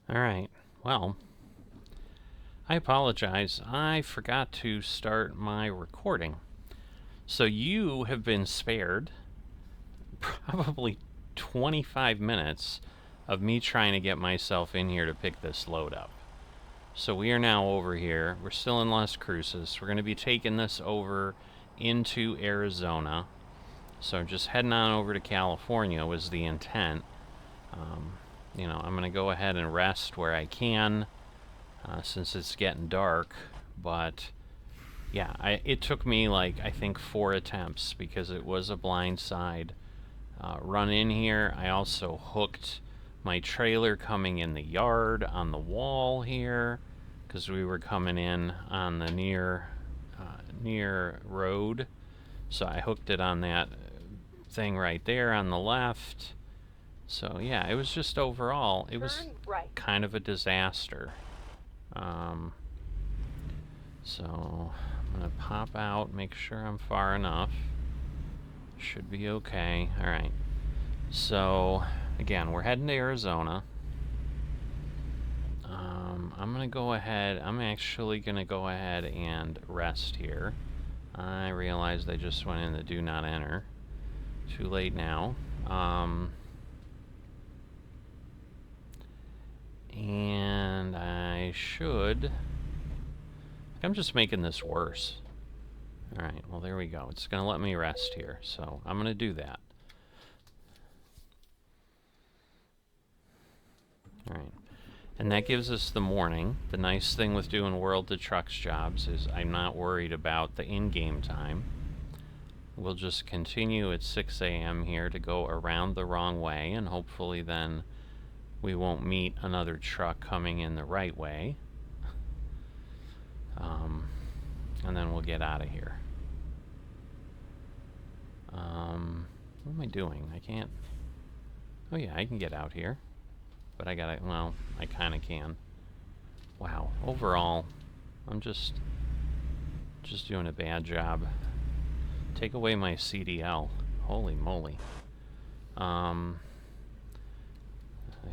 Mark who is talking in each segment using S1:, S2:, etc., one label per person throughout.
S1: All right. Well, I apologize. I forgot to start my recording. So you have been spared probably 25 minutes of me trying to get myself in here to pick this load up. So we are now over here. We're still in Las Cruces. We're going to be taking this over into Arizona. So just heading on over to California was the intent. I'm going to go ahead and rest where I can since it's getting dark. But yeah, it took me I think 4 attempts because it was a blind side run in here. I also hooked my trailer coming in the yard on the wall here because we were coming in on the near road. So I hooked it on that thing right there on the left. So yeah, it was just overall, it was kind of a disaster. So I'm gonna pop out, make sure I'm far enough. Should be okay. All right. So again, we're heading to Arizona. I'm gonna go ahead. I'm actually gonna go ahead and rest here. I realized I just went in the do not enter. Too late now. And I should. I'm just making this worse. Alright, well there we go. It's gonna let me rest here, so I'm gonna do that. Alright. And that gives us the morning. The nice thing with doing World to Trucks jobs is I'm not worried about the in-game time. We'll just continue at 6 a.m. here to go around the wrong way, and hopefully then we won't meet another truck coming in the right way. And then we'll get out of here. What am I doing? I can't. Oh yeah, I can get out here. But I gotta, well, I kinda can. Wow, overall, I'm just doing a bad job. Take away my CDL. Holy moly. I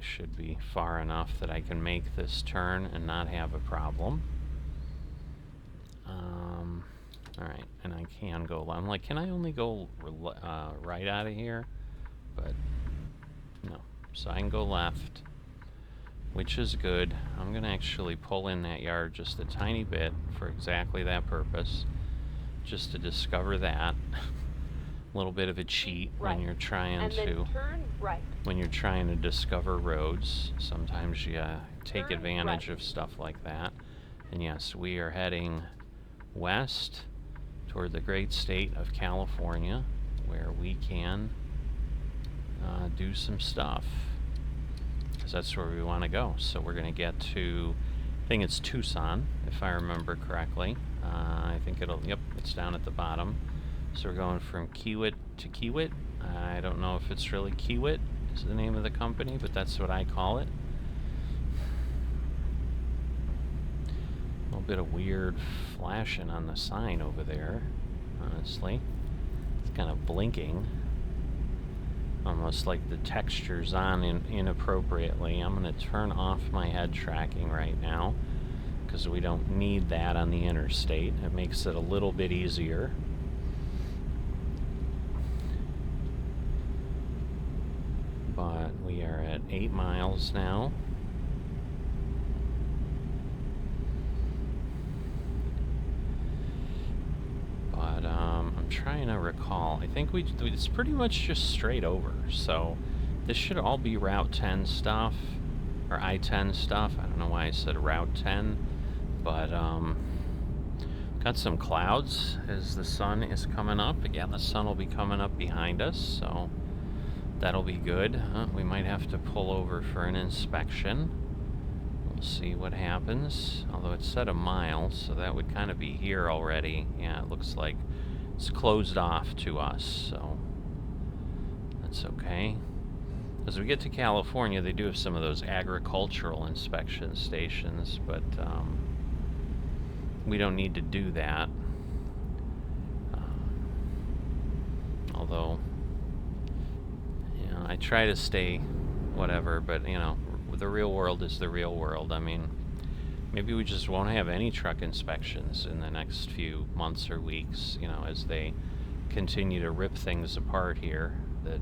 S1: should be far enough that I can make this turn and not have a problem. Alright, and I can go. I'm like, can I only go right out of here? But no. So I can go left, which is good. I'm going to actually pull in that yard just a tiny bit for exactly that purpose, just to discover that. A little bit of a cheat when you're trying to when you're trying to discover roads. Sometimes you take advantage of stuff like that. And yes, we are heading west toward the great state of California, where we can do some stuff, because that's where we want to go. So we're going to get to, I think it's Tucson, if I remember correctly. I think yep, it's down at the bottom. So we're going from Kiewit to Kiewit. I don't know if it's really Kiewit is the name of the company, but that's what I call it. A little bit of weird flashing on the sign over there, honestly. It's kind of blinking. Almost like the texture's on inappropriately. I'm going to turn off my head tracking right now, because we don't need that on the interstate. It makes it a little bit easier. But we are at 8 miles now. But I'm trying to recall. I think it's pretty much just straight over. So this should all be Route 10 stuff, or I-10 stuff. I don't know why I said Route 10, but got some clouds as the sun is coming up. Again, the sun will be coming up behind us, so that'll be good. We might have to pull over for an inspection. We'll see what happens. Although it said a mile, so that would kind of be here already. Yeah, it looks like it's closed off to us, so that's okay. As we get to California, they do have some of those agricultural inspection stations, but we don't need to do that. Although, you know, I try to stay whatever, but, you know, the real world is the real world. I mean, maybe we just won't have any truck inspections in the next few months or weeks, you know, as they continue to rip things apart here. That,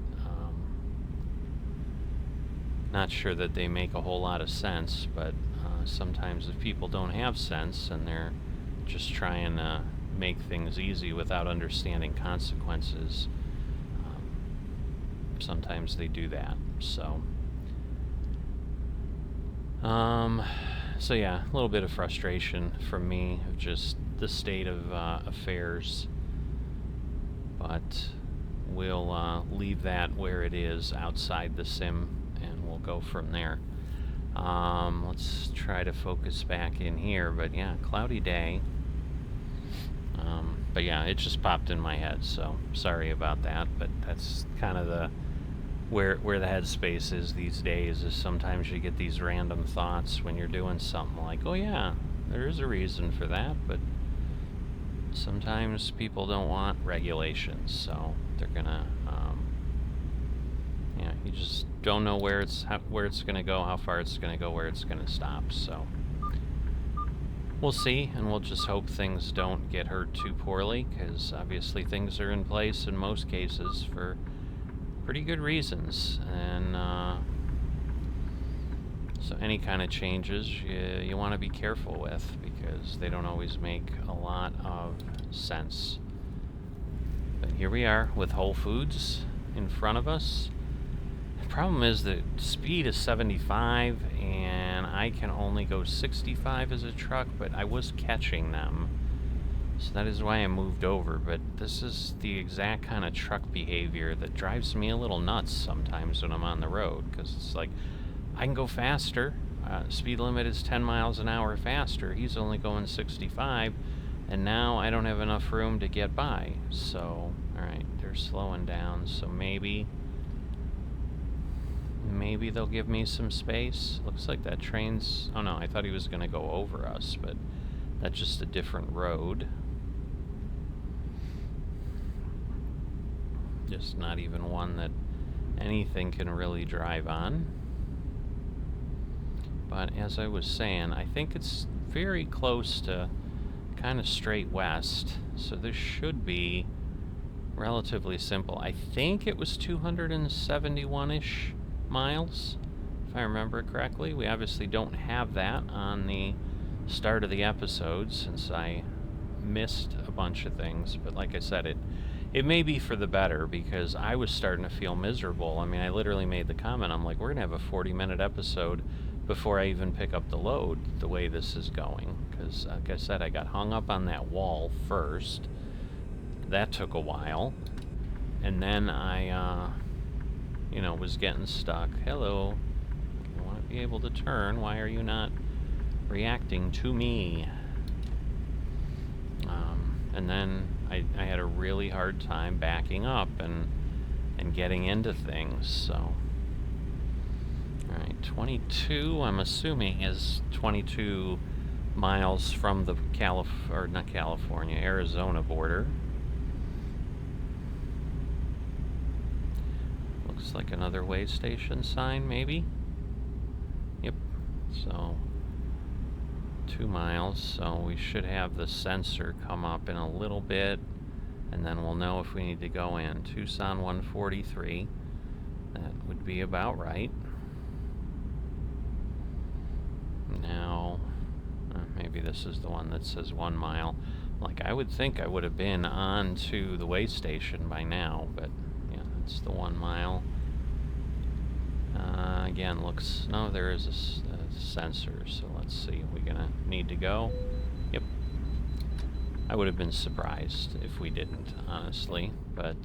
S1: not sure that they make a whole lot of sense, but sometimes if people don't have sense and they're just trying to make things easy without understanding consequences, sometimes they do that. So yeah, a little bit of frustration from me of just the state of affairs, but we'll leave that where it is outside the sim, and we'll go from there. Let's try to focus back in here, but yeah, cloudy day. But yeah, it just popped in my head, so sorry about that, but that's kind of the where the headspace is these days, is sometimes you get these random thoughts when you're doing something like, oh yeah, there is a reason for that, but sometimes people don't want regulations, so they're gonna, yeah, you just don't know where it's gonna go, how far it's gonna go, where it's gonna stop, so we'll see, and we'll just hope things don't get hurt too poorly, because obviously things are in place in most cases for pretty good reasons, and so any kind of changes you want to be careful with, because they don't always make a lot of sense. But here we are with Whole Foods in front of us. The problem is the speed is 75 and I can only go 65 as a truck, but I was catching them, so that is why I moved over. But this is the exact kind of truck behavior that drives me a little nuts sometimes when I'm on the road, because it's like, I can go faster, speed limit is 10 miles an hour faster, he's only going 65, and now I don't have enough room to get by. So, alright, they're slowing down, so maybe they'll give me some space. Looks like that train's, oh no, I thought he was going to go over us, but that's just a different road. Just not even one that anything can really drive on. But as I was saying, I think it's very close to kind of straight west, so this should be relatively simple. I think it was 271-ish miles, if I remember correctly. We obviously don't have that on the start of the episode since I missed a bunch of things, but like I said, it may be for the better, because I was starting to feel miserable. I mean, I literally made the comment, I'm like, we're gonna have a 40-minute episode before I even pick up the load, the way this is going, because like I said, I got hung up on that wall first. That took a while, and then I you know, was getting stuck. Hello, I want to be able to turn, why are you not reacting to me? And then I had a really hard time backing up and getting into things, so. Alright, 22, I'm assuming, is 22 miles from the Arizona border. Looks like another way station sign, maybe? Yep, so 2 miles, so we should have the sensor come up in a little bit, and then we'll know if we need to go in. Tucson 143, that would be about right. Now, maybe this is the one that says 1 mile. Like, I would think I would have been on to the way station by now, but yeah, that's the 1 mile. Again, looks, no, there is a sensor, so let's see, are we gonna need to go? Yep. I would have been surprised if we didn't, honestly, but,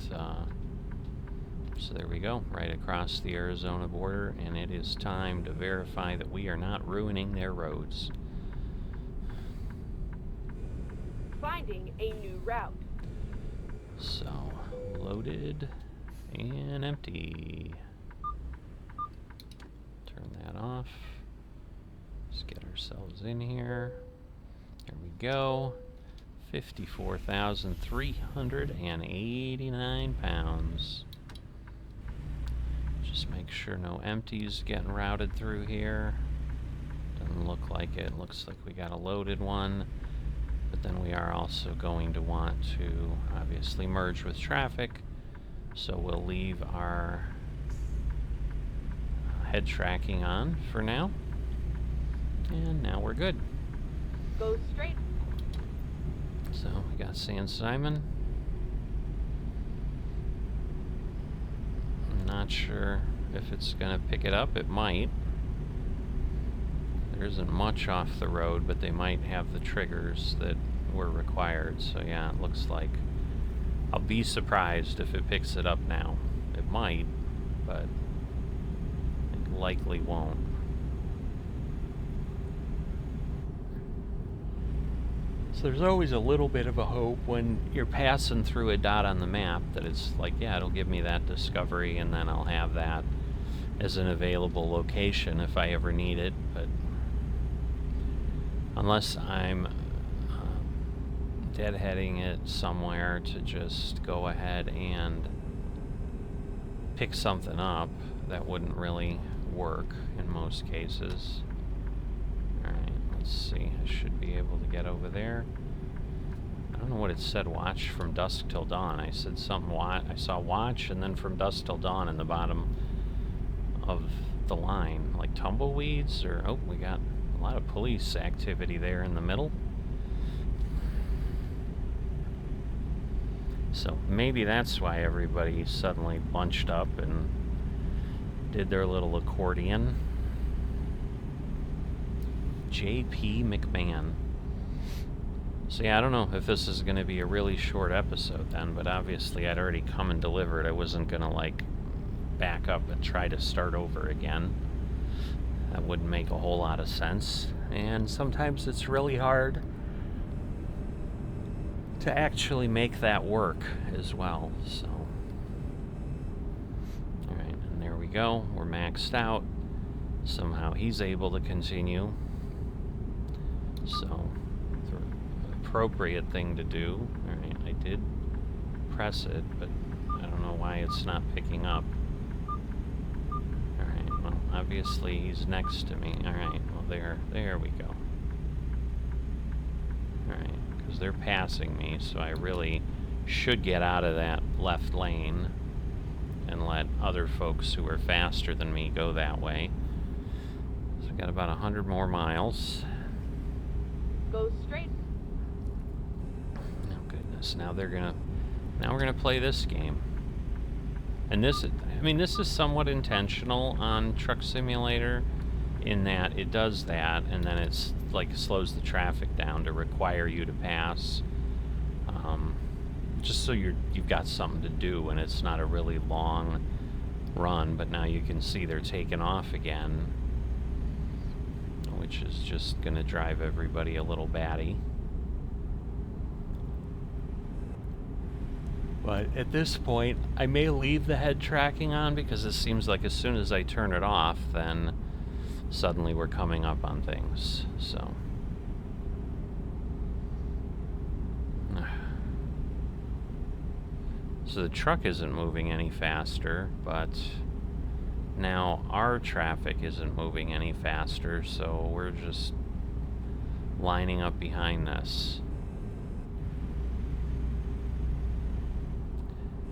S1: so there we go, right across the Arizona border, and it is time to verify that we are not ruining their roads.
S2: Finding a new route.
S1: So, loaded and empty. Turn that off. Let's get ourselves in here. There we go. 54,389 pounds. Just make sure no empties getting routed through here. Doesn't look like it. Looks like we got a loaded one. But then we are also going to want to obviously merge with traffic. So we'll leave our head tracking on for now. And now we're good.
S2: Go straight.
S1: So we got San Simon. I'm not sure if it's gonna pick it up. It might. There isn't much off the road, but they might have the triggers that were required. So yeah, it looks like I'll be surprised if it picks it up now. It might, but it likely won't. So there's always a little bit of a hope when you're passing through a dot on the map that it's like, yeah, it'll give me that discovery and then I'll have that as an available location if I ever need it. But unless I'm deadheading it somewhere to just go ahead and pick something up, that wouldn't really work in most cases. Alright, let's see. I should be able to get over there. I don't know what it said, watch from dusk till dawn. I said something, I saw watch and then from dusk till dawn in the bottom of the line. Like tumbleweeds or, oh, we got a lot of police activity there in the middle. So maybe that's why everybody suddenly bunched up and did their little accordion. J.P. McMahon. So yeah, I don't know if this is going to be a really short episode then, but obviously I'd already come and delivered. I wasn't going to like back up and try to start over again. That wouldn't make a whole lot of sense. And sometimes it's really hard to actually make that work as well. So, alright, and there we go. We're maxed out. Somehow he's able to continue. So, the appropriate thing to do. Alright, I did press it, but I don't know why it's not picking up. Alright, well, obviously he's next to me. Alright, well, there we go. Alright. Because they're passing me, so I really should get out of that left lane and let other folks who are faster than me go that way. So I've got about 100 more miles.
S2: Go straight.
S1: Oh goodness, now we're gonna play this game. And this is somewhat intentional on Truck Simulator in that it does that, and then it's like slows the traffic down to require you to pass, just so you've got something to do and it's not a really long run. But now you can see they're taking off again, which is just gonna drive everybody a little batty. But at this point I may leave the head tracking on, because it seems like as soon as I turn it off, then suddenly we're coming up on things. So the truck isn't moving any faster, but now our traffic isn't moving any faster, so we're just lining up behind this.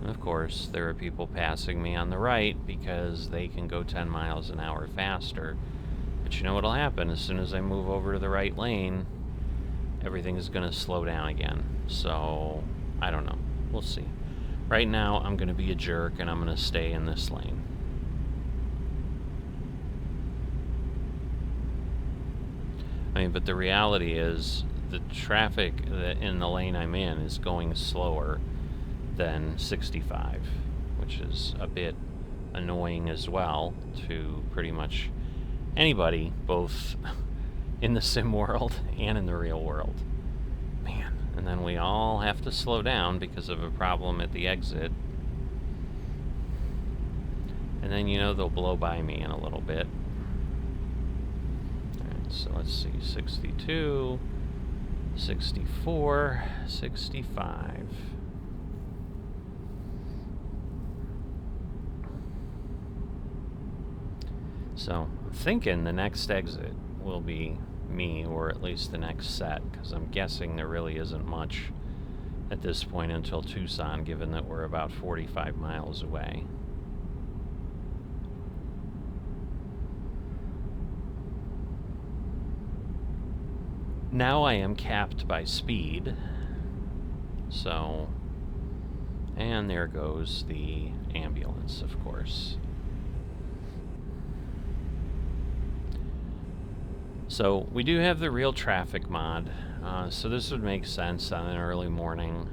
S1: And of course, there are people passing me on the right because they can go 10 miles an hour faster. But you know what'll happen? As soon as I move over to the right lane, everything is going to slow down again. So, I don't know. We'll see. Right now, I'm going to be a jerk and I'm going to stay in this lane. I mean, but the reality is the traffic in the lane I'm in is going slower than 65, which is a bit annoying as well to pretty much anybody, both in the sim world and in the real world. Man, and then we all have to slow down because of a problem at the exit. And then, you know, they'll blow by me in a little bit. Alright, so let's see, 62, 64, 65. So I'm thinking the next exit will be me, or at least the next set, because I'm guessing there really isn't much at this point until Tucson, given that we're about 45 miles away. Now I am capped by speed, so, and there goes the ambulance, of course. So we do have the real traffic mod, so this would make sense on an early morning,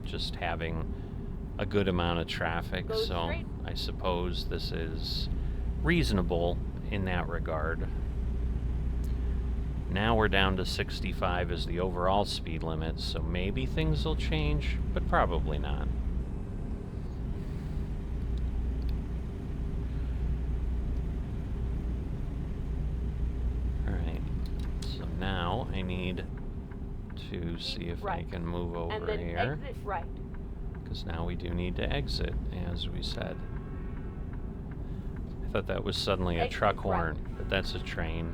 S1: just having a good amount of traffic.
S2: Go
S1: So
S2: straight.
S1: I suppose this is reasonable in that regard. Now we're down to 65 as the overall speed limit, so maybe things will change, but probably not. Alright, so now I need to see if I can move over
S2: And then
S1: here,
S2: exit right.
S1: because now we do need to exit, as we said. I thought that was suddenly a
S2: Exit
S1: truck
S2: right.
S1: horn, but that's a train.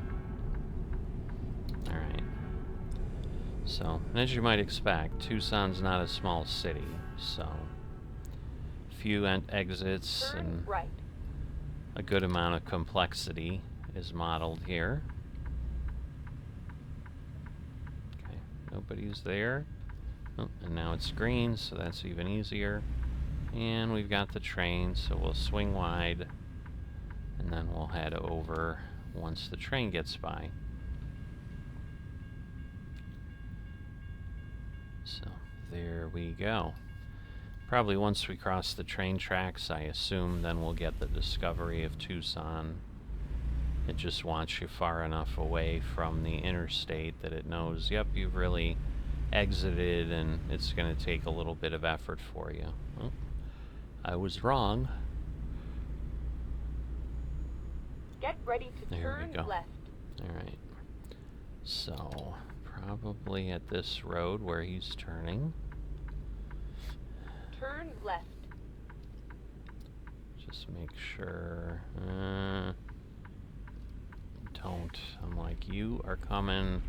S1: Alright. So, as you might expect, Tucson's not a small city, so few exits
S2: Turn
S1: and
S2: right.
S1: a good amount of complexity is modeled here. Okay, nobody's there. Oh, and now it's green, so that's even easier. And we've got the train, so we'll swing wide, and then we'll head over once the train gets by. So there we go. Probably once we cross the train tracks, I assume, then we'll get the discovery of Tucson. It just wants you far enough away from the interstate that it knows, yep, you've really exited, and it's going to take a little bit of effort for you. Well, I was wrong.
S2: Get ready to
S1: There we
S2: turn
S1: go.
S2: left.
S1: Alright. So, probably at this road where he's turning.
S2: Turn left.
S1: Just make sure. Don't. I'm like, you are coming,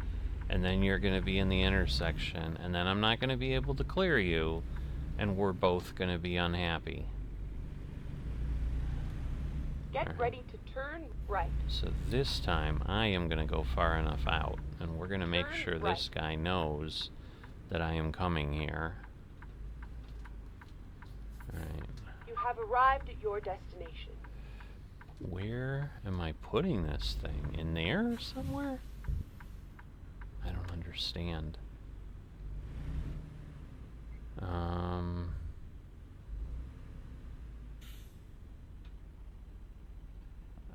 S1: and then you're going to be in the intersection, and then I'm not going to be able to clear you, and we're both going to be unhappy.
S2: Get
S1: Alright.
S2: ready to turn right.
S1: So this time, I am going to go far enough out, and we're going to make
S2: Turn
S1: sure
S2: right.
S1: this guy knows that I am coming here. Alright.
S2: You have arrived at your destination.
S1: Where am I putting this thing? In there somewhere? I don't understand.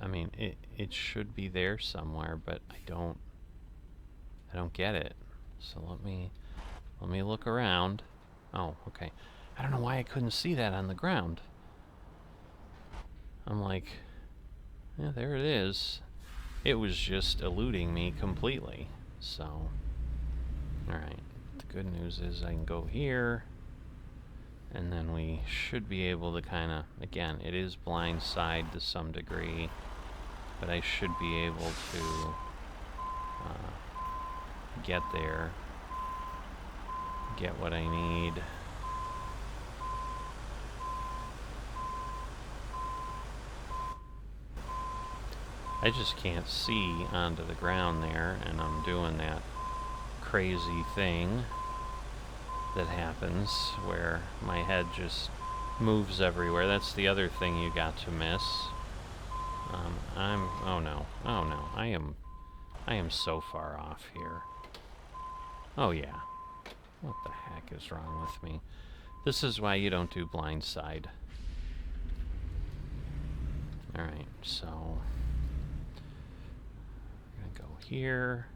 S1: I mean, it should be there somewhere, but I don't get it. So let me look around. Oh, okay. I don't know why I couldn't see that on the ground. I'm like, yeah, there it is. It was just eluding me completely. So, alright. The good news is I can go here, and then we should be able to kind of, again, it is blindside to some degree, but I should be able to get there, get what I need. I just can't see onto the ground there, and I'm doing that crazy thing that happens where my head just moves everywhere. That's the other thing you got to miss. Oh no, I am so far off here. Oh yeah, what the heck is wrong with me? This is why you don't do blindside. Alright, so go here.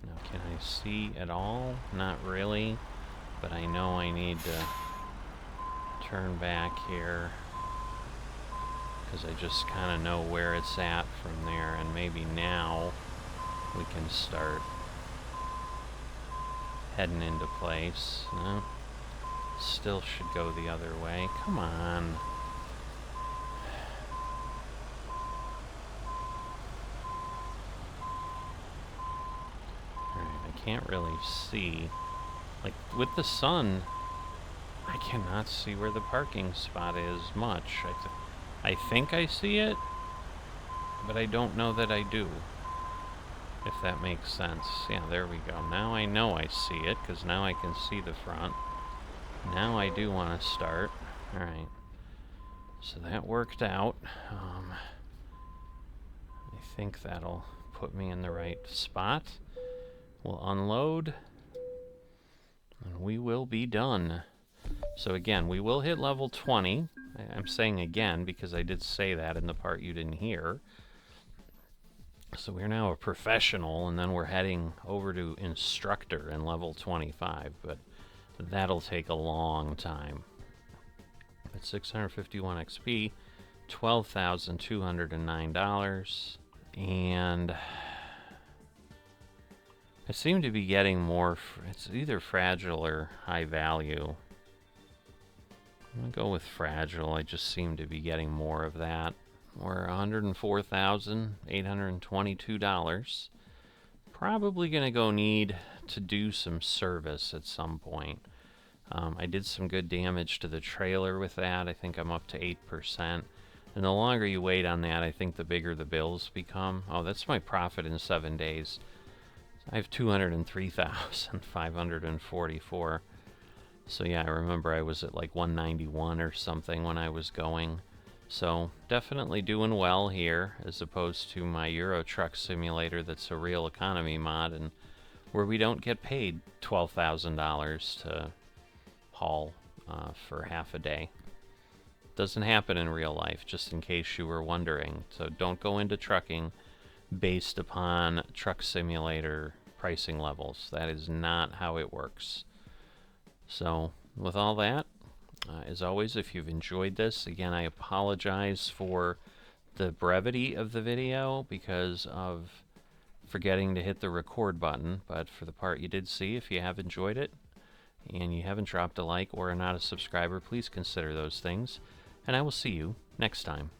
S1: Now, can I see at all? Not really, but I know I need to turn back here, because I just kind of know where it's at from there, and maybe now we can start heading into place. No, still should go the other way. Come on. can't really see. Like, with the sun, I cannot see where the parking spot is much. I think I see it, but I don't know that I do. If that makes sense. Yeah, there we go. Now I know I see it, because now I can see the front. Now I do want to start. Alright. So that worked out. I think that'll put me in the right spot. We'll unload. And we will be done. So again, we will hit level 20. I'm saying again because I did say that in the part you didn't hear. So we're now a professional, and then we're heading over to instructor in level 25, but that'll take a long time. At 651 XP, $12,209, and I seem to be getting more, it's either fragile or high value. I'm gonna go with fragile. I just seem to be getting more of that. We're $104,822. Probably gonna go need to do some service at some point. I did some good damage to the trailer with that. I think I'm up to 8%. And the longer you wait on that, I think the bigger the bills become. Oh, that's my profit in 7 days. I have 203,544. So yeah, I remember I was at like 191 or something when I was going. So definitely doing well here, as opposed to my Euro Truck Simulator that's a real economy mod, and where we don't get paid $12,000 to haul for half a day. Doesn't happen in real life, just in case you were wondering. So don't go into trucking based upon Truck Simulator pricing levels. That is not how it works. So with all that, as always, if you've enjoyed this, again, I apologize for the brevity of the video because of forgetting to hit the record button, but for the part you did see, if you have enjoyed it and you haven't dropped a like or are not a subscriber, please consider those things, and I will see you next time.